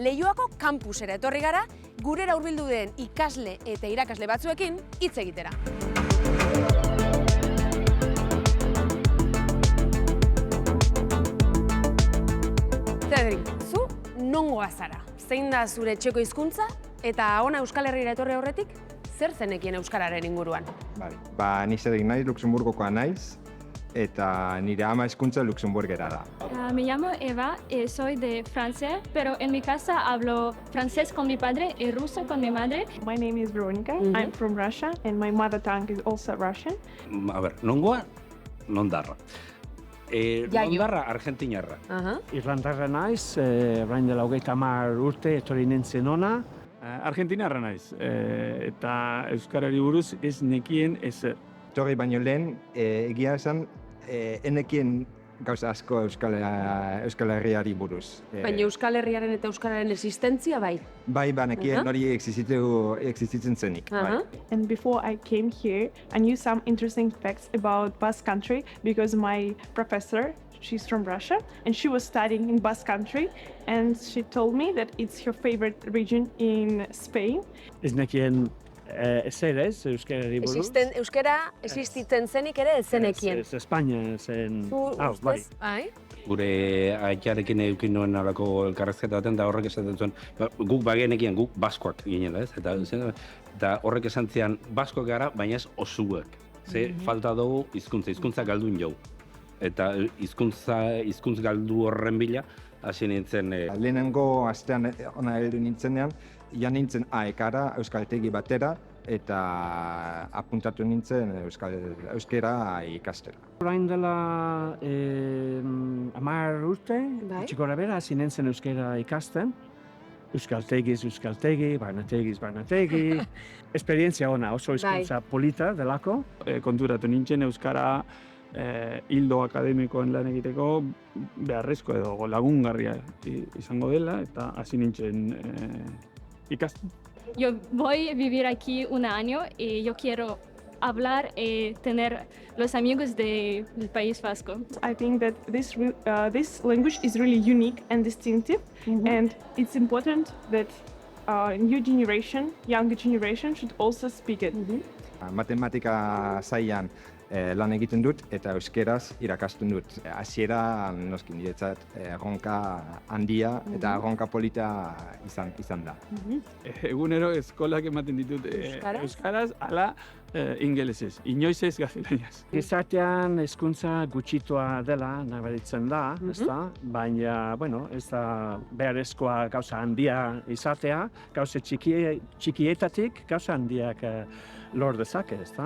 Leioako kampusera etorri gara, gurera hurbildu den ikasle eta irakasle batzuekin hitz egitera. Cedric, zu nongoa zara? Zein da zure etxeko hizkuntza eta hona Euskal Herrira etorri aurretik, zer zenekien euskararen inguruan? Ni Cedric naiz, Luxemburgokoa naiz, eta nire ama hizkuntza Luxemburgera da. Me llamo Eva, soy de Francia, pero en mi casa hablo francés con mi padre y ruso con mi madre. My name is Veronica, I'm from Russia, and my mother tongue is also Russian. Nongoa, nondarra. Nondarra, argentinarra. Irlandarra naiz, orain dela 30 urte etorri nintzen hona. Argentinarra naiz, eta euskarari buruz ez nekien ezer. Etorri baino lehen, egia esan, enekien gauza asko Euskal Herriari buruz. Baina Euskal Herriaren eta Euskararen existentzia bai? Bai, banekien hori existitzen zenik. And before I came here, I knew some interesting facts about Basque Country because my professor, she's from Russia, and she was studying in Basque Country, and she told me that it's her favorite region in Spain. Ez nekien ezer ez, euskarari buruz. Euskara existitzen zenik ere ez zenekien? Ez Espainia zen... Bai? Gure aitzarekin edukin nuen alako elkarrezketa baten, da horrek esaten zuen, guk bagenekien, guk baskoak ginela, ez? Eta horrek esan zian, baskoak gara, baina ez osuak. Ze falta dugu hizkuntza galduen jau. Eta hizkuntz galdu horren bila, hasi nintzen... Lehenengo astean ona heldu nintzenean, nintzen aekara, euskaltegi batera, eta apuntatu nintzen euskera ikastera. Orain dela 10 urte, gutxi gorabehera, hasi nintzen euskera ikasten. Euskaltegiz, barnetegi. Esperientzia ona, oso hizkuntza polita delako. Konturatu nintzen euskara hildo akademikoen lan egiteko beharrezko edo lagungarria izango dela, eta hasi nintzen ikasten. Yo voy a vivir aquí un año y yo quiero hablar y tener los amigos del País Vasco. I think that this language is really unique and distinctive, and it's important that younger generation should also speak it. Matematika sailan lan egiten dut eta euskeraz irakasten dut. Hasiera noski niretzat erronka handia eta erronka polita izan da. Egunero eskolak ematen ditut euskaraz ala ingelesez, inoiz ez gaztelaniaz. Gizartean hizkuntza gutxitua dela nabaritzen da, ezta? Baina, ez da beharrezkoa gauza handia izatea, gauza txikietatik gauza handiak lor dezake, ezta?